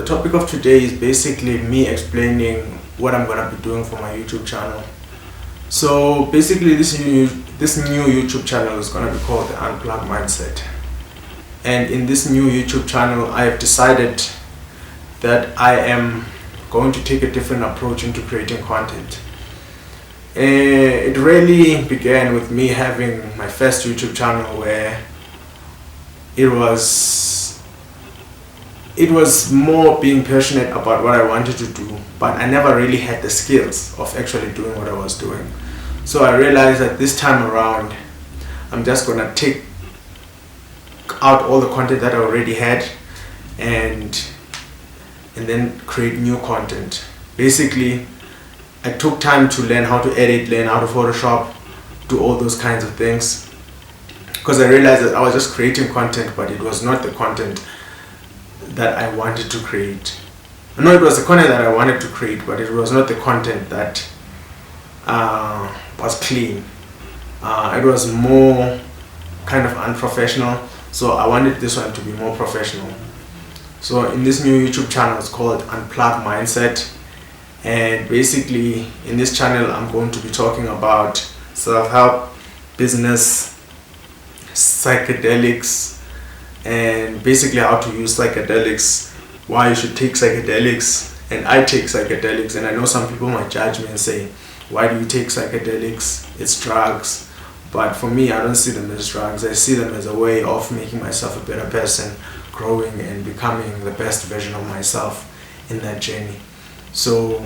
topic of today is basically me explaining what I'm gonna be doing for my YouTube channel. So basically this new YouTube channel is gonna be called the Unplugged Mindset. And in this new YouTube channel, I have decided that I am going to take a different approach into creating content. It really began with me having my first YouTube channel where it was more being passionate about what I wanted to do, but I never really had the skills of actually doing what I was doing. So I realized that this time around, I'm just gonna take out all the content that I already had and then create new content. Basically, I took time to learn how to edit, learn how to Photoshop, do all those kinds of things, because I realized that I was just creating content, but it was not the content that I wanted to create. No, it was the content that I wanted to create, but it was not the content that was clean. It was more kind of unprofessional, so I wanted this one to be more professional. So in this new YouTube channel, it's called Unplugged Mindset, and basically in this channel I'm going to be talking about self-help, business, psychedelics, and basically how to use psychedelics, why you should take psychedelics. And I take psychedelics, and I know some people might judge me and say, why do you take psychedelics? It's drugs. But for me, I don't see them as drugs. I see them as a way of making myself a better person, growing and becoming the best version of myself in that journey. So,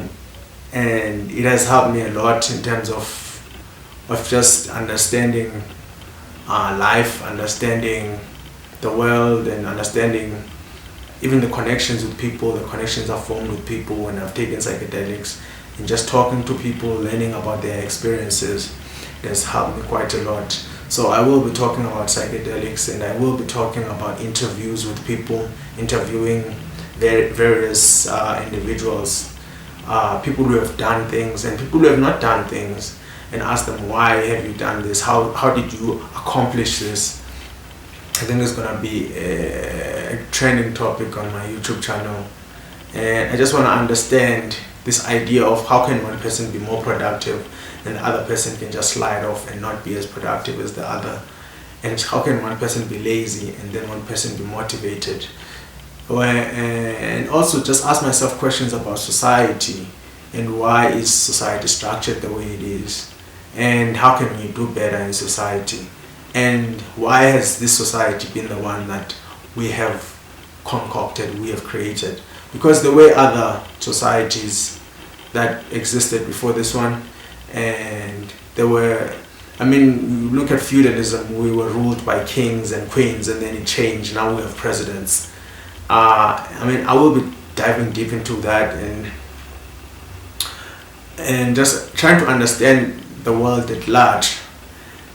and it has helped me a lot in terms of just understanding life, understanding the world, and understanding even the connections with people, the connections I've formed with people when I've taken psychedelics, and just talking to people, learning about their experiences. It has helped me quite a lot. So I will be talking about psychedelics, and I will be talking about interviews with people, interviewing various individuals, people who have done things and people who have not done things, and ask them, why have you done this? How did you accomplish this? I think it's going to be a trending topic on my YouTube channel. And I just want to understand this idea of how can one person be more productive and the other person can just slide off and not be as productive as the other. And how can one person be lazy and then one person be motivated? And also just ask myself questions about society and why is society structured the way it is, and how can we do better in society, and why has this society been the one that we have concocted, we have created. Because the way other societies that existed before this one, and there were, I mean, you look at feudalism, we were ruled by kings and queens, and then it changed, now we have presidents. I mean, I will be diving deep into that and just trying to understand the world at large,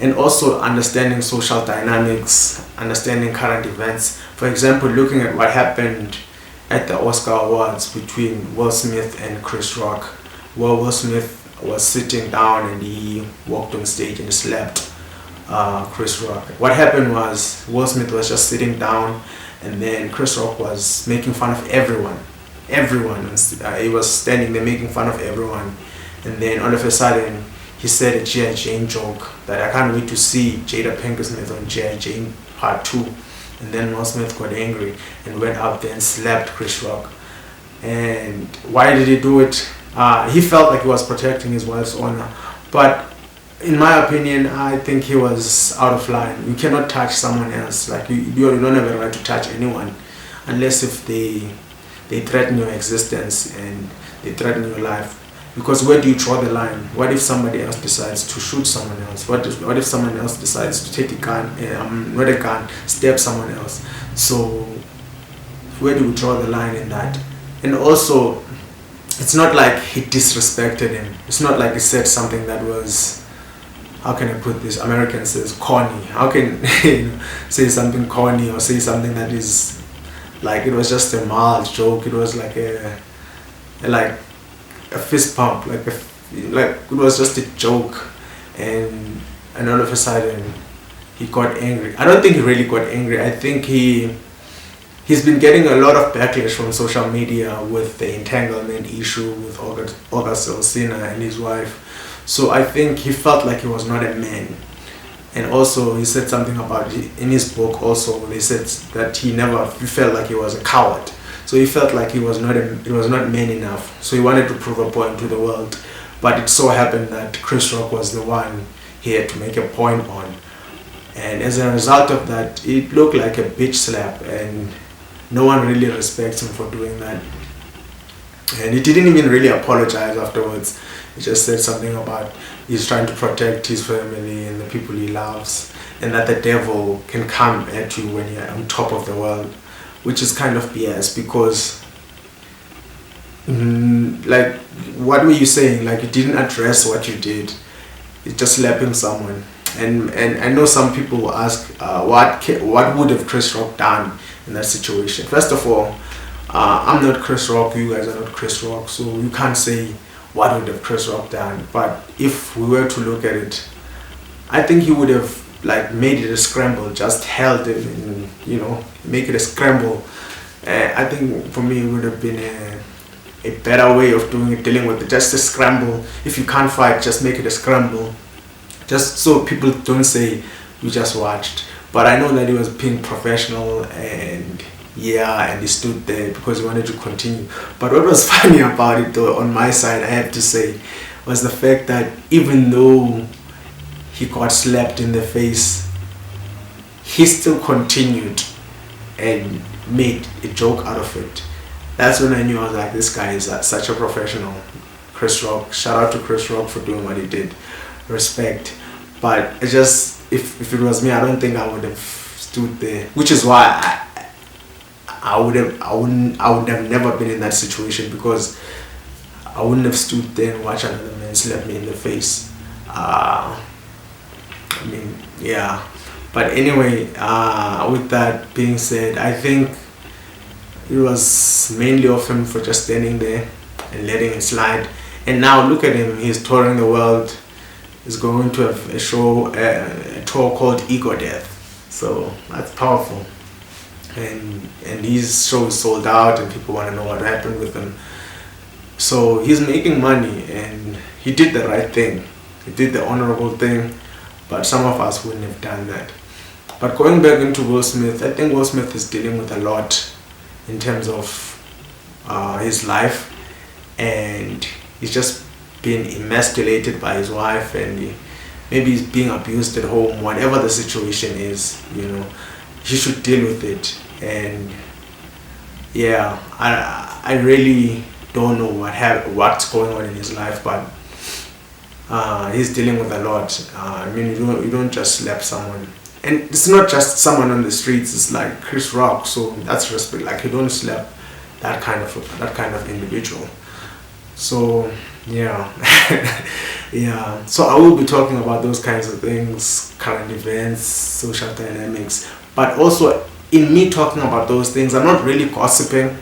and also understanding social dynamics, understanding current events. For example, looking at what happened at the Oscar Awards between Will Smith and Chris Rock, where Will Smith was sitting down and he walked on stage and slapped Chris Rock. What happened was Will Smith was just sitting down, and then Chris Rock was making fun of everyone. He was standing there making fun of everyone, and then all of a sudden he said a G.I. Jane joke that I can't wait to see Jada Pinkett Smith on G.I. Jane Part 2. And then Will Smith got angry and went up there and slapped Chris Rock. And why did he do it? He felt like he was protecting his wife's honor. But in my opinion, I think he was out of line. You cannot touch someone else. Like you don't have a right to touch anyone unless if they threaten your existence and they threaten your life. Because where do you draw the line? What if somebody else decides to shoot someone else? What if someone else decides to take a gun, not a gun, stab someone else? So where do we draw the line in that? And also, it's not like he disrespected him. It's not like he said something that was, how can I put this? American says corny. How can you say something corny or say something that is like, it was just a mild joke. It was like a fist pump, like it was just a joke, and all of a sudden he got angry. I don't think he really got angry. I think he he's been getting a lot of backlash from social media with the entanglement issue with August Alsina and his wife. So I think he felt like he was not a man. And also he said something about, in his book also, they said that he felt like he was a coward. So he felt like he was not man enough. So he wanted to prove a point to the world. But it so happened that Chris Rock was the one he had to make a point on. And as a result of that, it looked like a bitch slap, and no one really respects him for doing that. And he didn't even really apologize afterwards. He just said something about he's trying to protect his family and the people he loves, and that the devil can come at you when you're on top of the world, which is kind of BS, because like, what were you saying? Like, you didn't address what you did. It's just slapping someone. And I know some people will ask, what would have Chris Rock done in that situation? First of all, I'm not Chris Rock, you guys are not Chris Rock, so you can't say what would have Chris Rock done. But if we were to look at it, I think he would have like made it a scramble, just held him and, you know, make it a scramble. I think for me it would have been a better way of dealing with it, just a scramble. If you can't fight, just make it a scramble, just so people don't say we just watched. But I know that he was being professional, and and he stood there because he wanted to continue. But what was funny about it though, on my side, I have to say, was the fact that even though he got slapped in the face, he still continued and made a joke out of it. That's when I knew, I was like, this guy is such a professional. Chris Rock, shout out to Chris Rock for doing what he did. Respect. But it just, if it was me, I don't think I would have stood there. Which is why I would have never been in that situation, because I wouldn't have stood there and watched another man slap me in the face. I mean, yeah. But anyway, with that being said, I think it was mainly of him for just standing there and letting it slide. And now look at him, he's touring the world. He's going to have a tour called Ego Death. So that's powerful. And his show is sold out, and people want to know what happened with him. So he's making money, and he did the right thing. He did the honorable thing, but some of us wouldn't have done that. But going back into Will Smith, I think Will Smith is dealing with a lot in terms of his life, and he's just being emasculated by his wife, and maybe he's being abused at home. Whatever the situation is, you know, he should deal with it. And yeah, I really don't know what's going on in his life, but he's dealing with a lot. I mean, you don't just slap someone, and it's not just someone on the streets. It's like Chris Rock, so that's respect. Like, you don't slap that kind of individual. So yeah. Yeah, so I will be talking about those kinds of things, current events, social dynamics, but also in me talking about those things, I'm not really gossiping,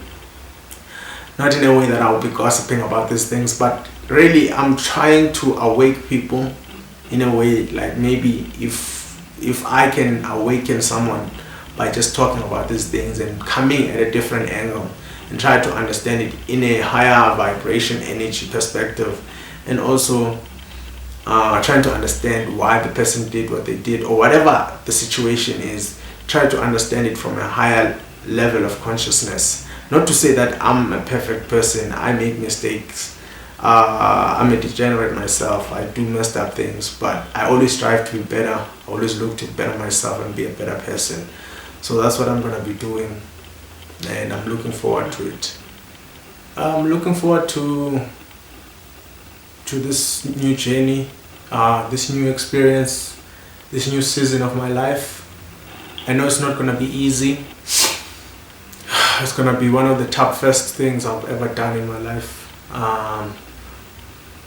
not in a way that I'll be gossiping about these things, but really I'm trying to awake people in a way, like maybe if I can awaken someone by just talking about these things and coming at a different angle and try to understand it in a higher vibration, energy perspective, and also trying to understand why the person did what they did, or whatever the situation is, try to understand it from a higher level of consciousness. Not to say that I'm a perfect person, I make mistakes, I'm a degenerate myself, I do messed up things, but I always strive to be better, I always look to better myself and be a better person. So that's what I'm going to be doing, and I'm looking forward to it. I'm looking forward to this new journey, this new experience, this new season of my life. I know it's not going to be easy. It's going to be one of the toughest things I've ever done in my life.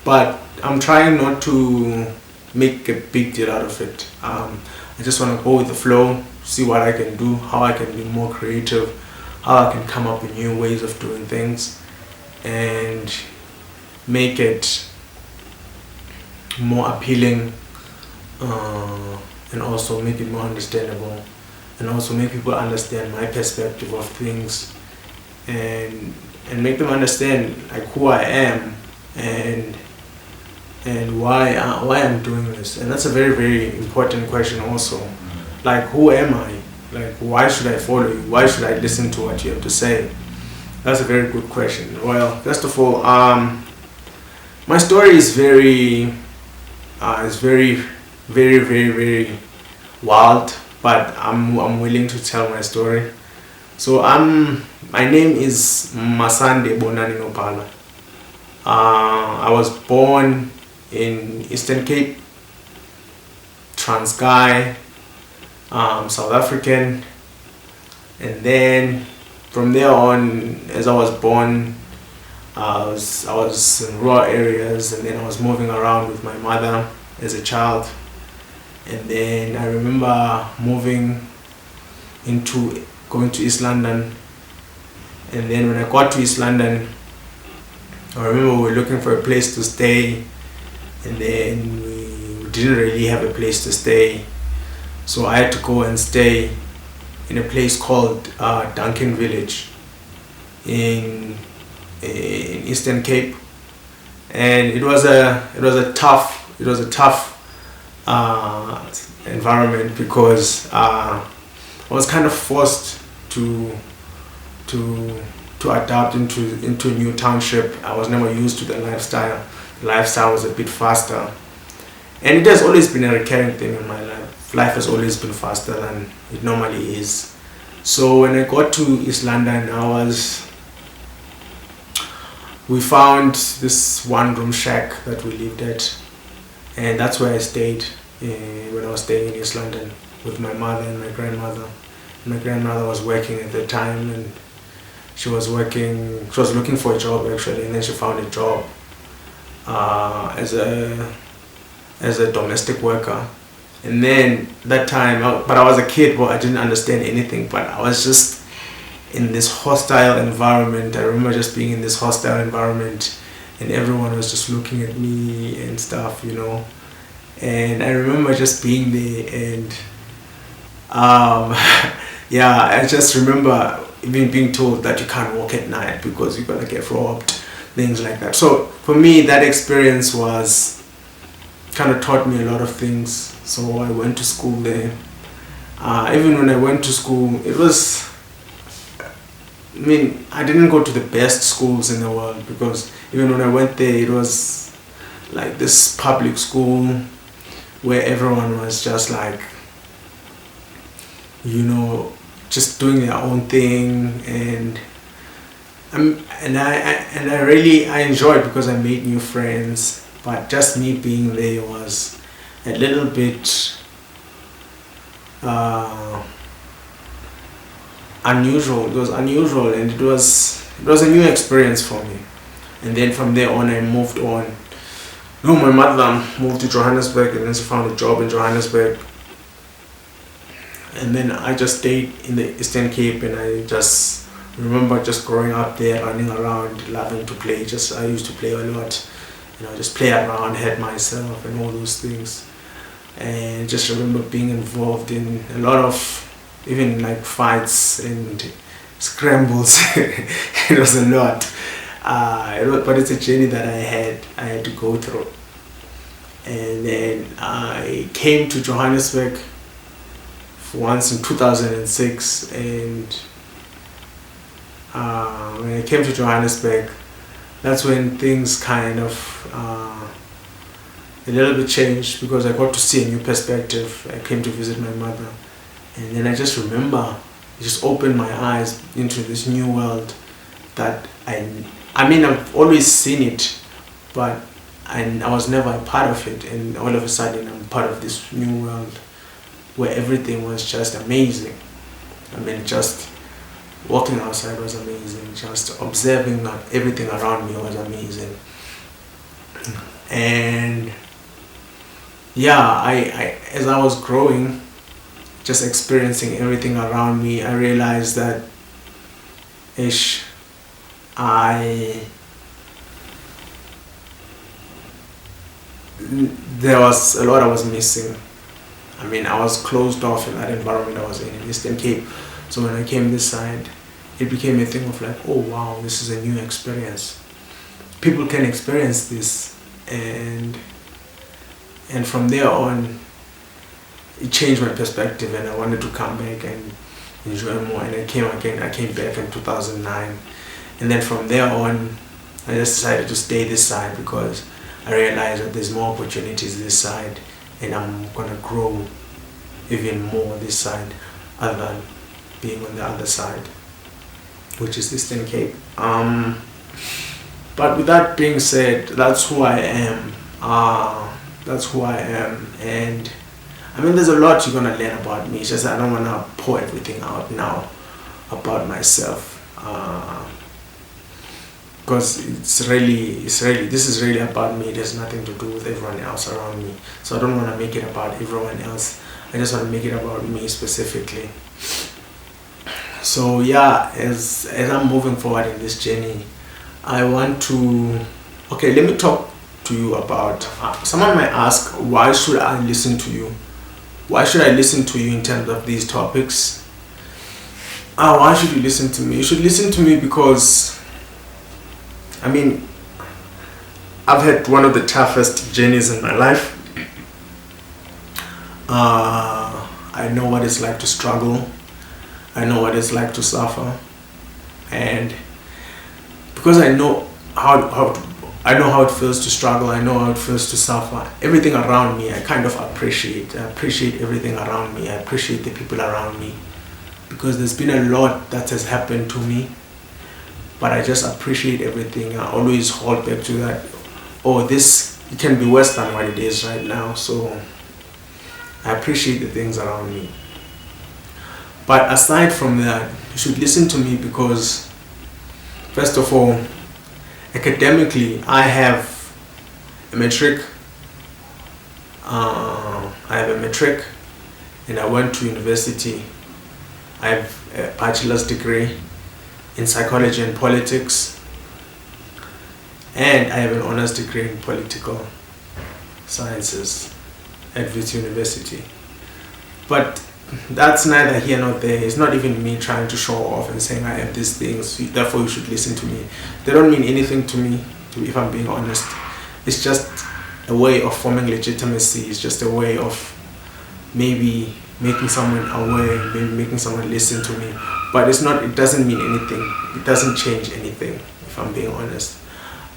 But I'm trying not to make a big deal out of it. I just want to go with the flow, see what I can do, how I can be more creative, how I can come up with new ways of doing things, and make it more appealing, and also make it more understandable and also make people understand my perspective of things, and make them understand like who I am, and why I'm doing this. And that's a very, very important question also. Like, who am I? Like, why should I follow you? Why should I listen to what you have to say? That's a very good question. Well, first of all, my story is very very, very, very, very wild, but I'm willing to tell my story. So my name is Masande Bonani Nopala. I was born in Eastern Cape, Transkei, South African, and then from there on, as I was born, I was in rural areas, and then I was moving around with my mother as a child. And then I remember going to East London. And then when I got to East London, I remember we were looking for a place to stay, and then we didn't really have a place to stay. So I had to go and stay in a place called Duncan Village in Eastern Cape, and it was a tough environment, because I was kind of forced to adapt into a new township. I was never used to the lifestyle. The lifestyle was a bit faster, and it has always been a recurring thing in my life. Life has always been faster than it normally is. So when I got to East London, we found this one-room shack that we lived at, and that's where I stayed when I was staying in East London with my mother and my grandmother. My grandmother was working at the time, and she was looking for a job actually, and then she found a job as a domestic worker. And then that time, but I was a kid, but I didn't understand anything, but I was just in this hostile environment. I remember just being in this hostile environment, and everyone was just looking at me and stuff, and I remember just being there, and yeah, I just remember even being told that you can't walk at night because you're gonna get robbed, things like that. So for me, that experience kind of taught me a lot of things. So I went to school there. Even when I went to school, I didn't go to the best schools in the world, because even when I went there, it was like this public school where everyone was just like, just doing their own thing, and I really enjoyed, because I made new friends. But just me being there was a little bit unusual. It was unusual, and it was a new experience for me. And then from there on, I moved on. No, my mother moved to Johannesburg, and then she found a job in Johannesburg. And then I just stayed in the Eastern Cape, and I just remember just growing up there, running around, loving to play. I used to play a lot, just play around, hurt myself, and all those things. And just remember being involved in a lot of even like fights and scrambles. It was a lot. But it's a journey that I had to go through. And then I came to Johannesburg once in 2006, and when I came to Johannesburg, that's when things kind of a little bit changed, because I got to see a new perspective. I came to visit my mother, and then I just remember it just opened my eyes into this new world that I've always seen it, but I was never a part of it, and all of a sudden I'm part of this new world where everything was just amazing. Just walking outside was amazing, just observing everything around me was amazing. And yeah, I as I was growing, just experiencing everything around me, I realized that there was a lot I was missing. I mean, I was closed off in that environment I was in Eastern Cape. So when I came this side, it became a thing of like, oh wow, this is a new experience. People can experience this, and from there on, it changed my perspective, and I wanted to come back and enjoy more. And I came again. I came back in 2009, and then from there on, I just decided to stay this side because I realized that there's more opportunities this side, and I'm gonna grow even more this side, other than being on the other side, which is Eastern Cape. But with that being said, that's who I am. That's who I am, and I mean, there's a lot you're gonna learn about me. It's just I don't wanna pour everything out now about myself, because this is really about me. It has nothing to do with everyone else around me. So I don't wanna make it about everyone else. I just wanna make it about me specifically. So yeah, as I'm moving forward in this journey, I want to, okay, let me talk to you about, someone might ask, why should I listen to you? Why should I listen to you in terms of these topics? Why should you listen to me? You should listen to me because, I mean, I've had one of the toughest journeys in my life. I know what it's like to struggle. I know what it's like to suffer. And because I know how it feels to struggle, I know how it feels to suffer, everything around me I kind of appreciate. I appreciate everything around me. I appreciate the people around me, because there's been a lot that has happened to me, but I just appreciate everything. I always hold back to that, it can be worse than what it is right now. So I appreciate the things around me. But aside from that, you should listen to me because, first of all, academically, I have a metric. And I went to university. I have a bachelor's degree in psychology and politics, and I have an honors degree in political sciences at Wits University. But that's neither here nor there. It's not even me trying to show off and saying I have these things, therefore you should listen to me. They don't mean anything to me, if I'm being honest. It's just a way of forming legitimacy. It's just a way of maybe making someone aware, maybe making someone listen to me. But it doesn't mean anything. It doesn't change anything, if I'm being honest.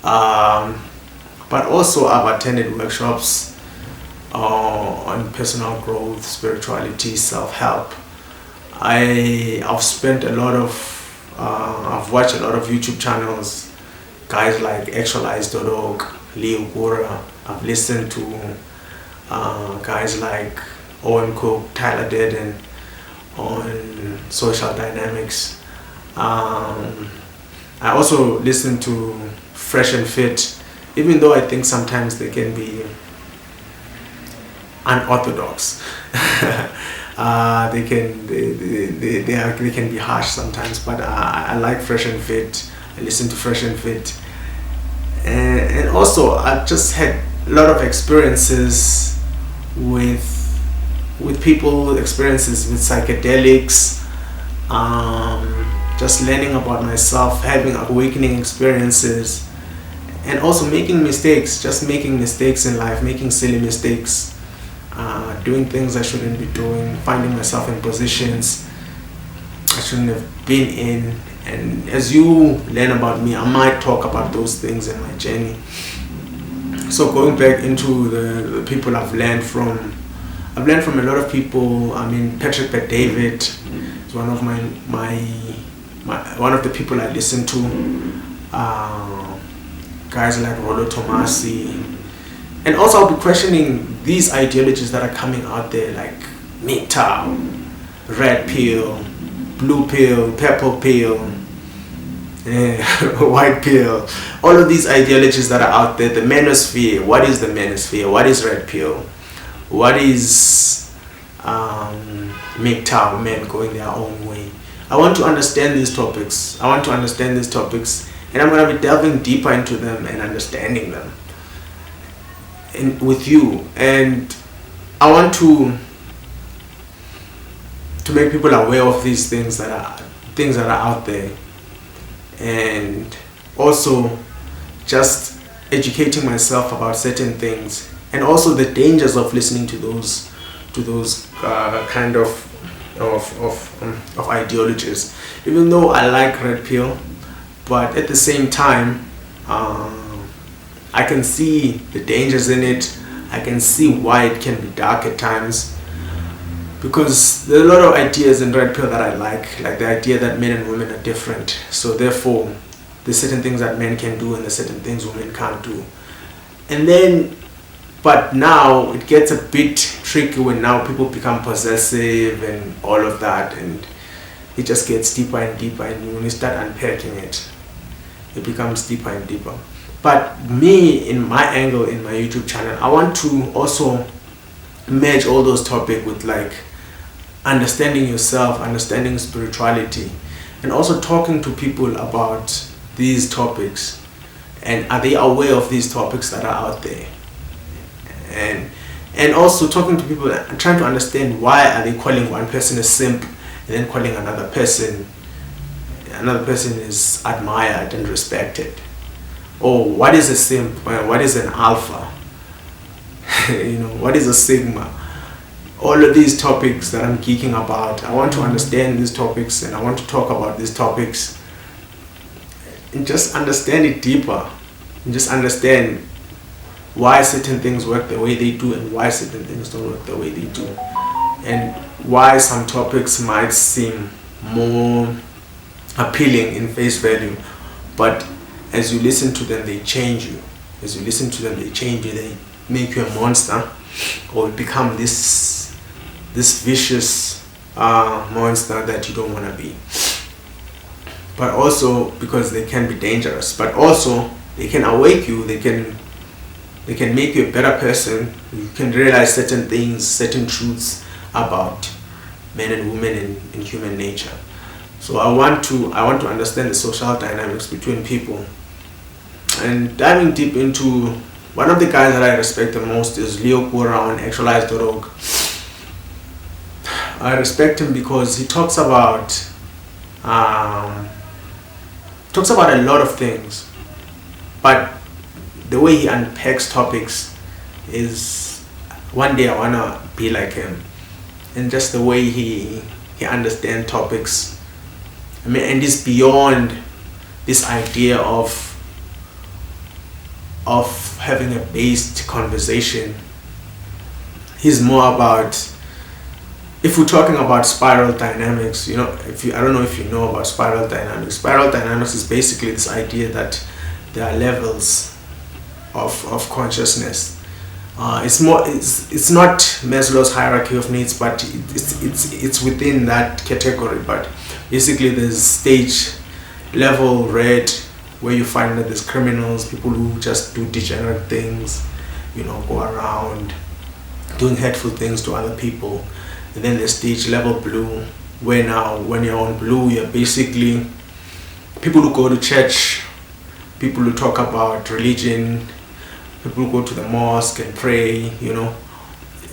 But also I've attended workshops on personal growth, spirituality, self-help. I've spent I've watched a lot of YouTube channels, guys like Actualize.org, Leo Gora. I've listened to guys like Owen Cook, Tyler Durden on social dynamics. I also listen to Fresh and Fit, even though I think sometimes they can be unorthodox. They can be harsh sometimes, but I like Fresh and Fit. I listen to Fresh and Fit, and also I've just had a lot of experiences with people, experiences with psychedelics, just learning about myself, having awakening experiences, and also making mistakes, just making mistakes in life, making silly mistakes, doing things I shouldn't be doing, finding myself in positions I shouldn't have been in. And as you learn about me, I might talk about those things in my journey. So going back into the people I've learned from a lot of people. I mean, Patrick Bet-David is one of one of the people I listen to. Guys like Rollo Tomasi. And also I'll be questioning these ideologies that are coming out there, like MGTOW, red pill, blue pill, purple pill, white pill. All of these ideologies that are out there. The manosphere. What is the manosphere? What is red pill? What is MGTOW, men going their own way? I want to understand these topics. And I'm going to be delving deeper into them and understanding them with you. And I want to to make people aware of these things that are out there, and also just educating myself about certain things, and also the dangers of listening to those kind of ideologies. Even though I like red pill, but at the same time, I can see the dangers in it. I can see why it can be dark at times, because there are a lot of ideas in red pill that I like the idea that men and women are different. So therefore, there's certain things that men can do and there's certain things women can't do. And then, but now it gets a bit tricky when now people become possessive and all of that, and it just gets deeper and deeper, and when you start unpacking it, it becomes deeper and deeper. But me, in my angle, in my YouTube channel, I want to also merge all those topics with like understanding yourself, understanding spirituality, and also talking to people about these topics, and are they aware of these topics that are out there, and also talking to people and trying to understand why are they calling one person a simp and then calling another person is admired and respected. Or what is a simp? What is an alpha? What is a sigma? All of these topics that I'm geeking about, I want to understand these topics, and I want to talk about these topics and just understand it deeper, and just understand why certain things work the way they do and why certain things don't work the way they do, and why some topics might seem more appealing in face value, but as you listen to them, they change you. As you listen to them, they change you. They make you a monster, or become this vicious monster that you don't want to be. But also because they can be dangerous. But also they can awake you. They can make you a better person. You can realize certain things, certain truths about men and women in human nature. So I want to understand the social dynamics between people. And diving deep into one of the guys that I respect the most is Leo Kura on Actualize.org. I respect him because he talks about a lot of things, but the way he unpacks topics is, one day I wanna be like him, and just the way he understands topics. I mean, and it's beyond this idea of having a based conversation. He's more about, if we're talking about spiral dynamics, I don't know if you know about spiral dynamics. Spiral dynamics is basically this idea that there are levels of consciousness. It's not Maslow's hierarchy of needs, but it's within that category. But basically, there's stage level red, where you find that there's criminals, people who just do degenerate things, go around doing hateful things to other people. And then there's stage level blue, where now when you're on blue, you're basically people who go to church, people who talk about religion, people who go to the mosque and pray,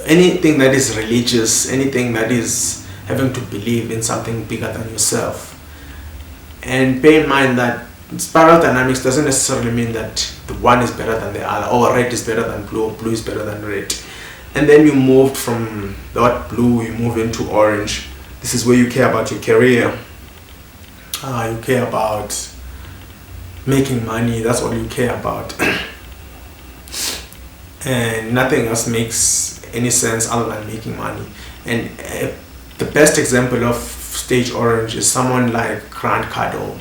anything that is religious, anything that is having to believe in something bigger than yourself. And bear in mind that spiral dynamics doesn't necessarily mean that the one is better than the other, or red is better than blue, or blue is better than red. And then you moved from that blue, you move into orange. This is where you care about your career. You care about making money, that's all you care about. And nothing else makes any sense other than making money. And the best example of stage orange is someone like Grant Cardone.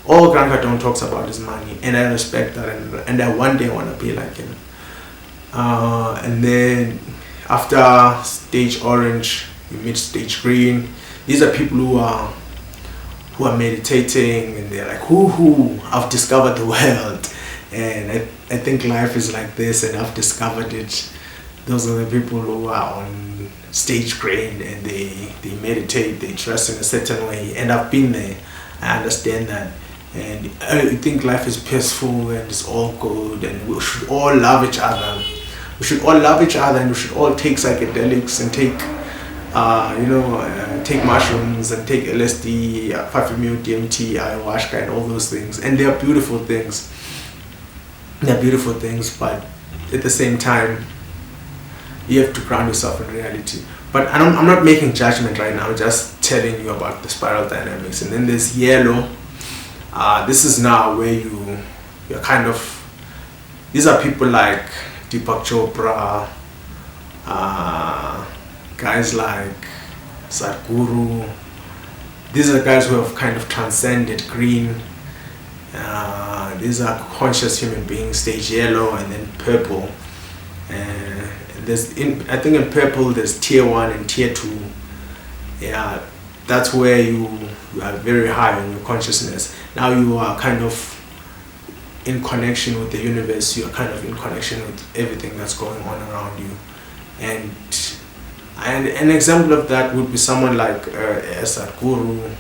All Grant Cardone talks about is money, and I respect that, and I one day want to be like him. And then after stage orange, you meet stage green. These are people who are meditating, and they're like, who I've discovered the world, and I think life is like this, and I've discovered it. Those are the people who are on stage green, and they meditate, they dress in a certain way, and I've been there. I understand that. And I think life is peaceful and it's all good, and we should all love each other. We should all love each other, and we should all take psychedelics and take take mushrooms and take LSD, 5-MeO, DMT, ayahuasca, and all those things. And they are beautiful things. They're beautiful things, but at the same time, you have to ground yourself in reality. But I'm not making judgment right now. I'm just telling you about the spiral dynamics. And then there's yellow. This is now where you're kind of. These are people like Deepak Chopra, guys like Sadhguru. These are guys who have kind of transcended green. These are conscious human beings. Stage yellow and then purple. I think in purple there's tier 1 and tier 2. Yeah, that's where you are very high on your consciousness. Now you are kind of in connection with the universe. You are kind of in connection with everything that's going on around you. And an example of that would be someone like Sadhguru.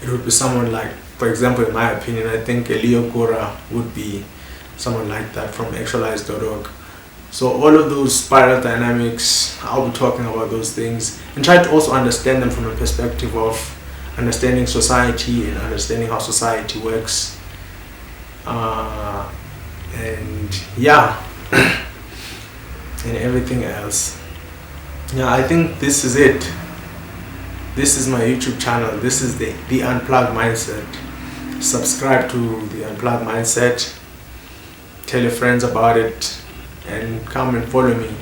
It would be someone like, for example, in my opinion, I think Leo Gora would be someone like that from actualize.org. So all of those spiral dynamics, I'll be talking about those things and try to also understand them from a perspective of understanding society and understanding how society works. And yeah, and everything else. Yeah, I think this is it. This is my YouTube channel. This is the Unplugged Mindset. Subscribe to the Unplugged Mindset. Tell your friends about it and come and follow me.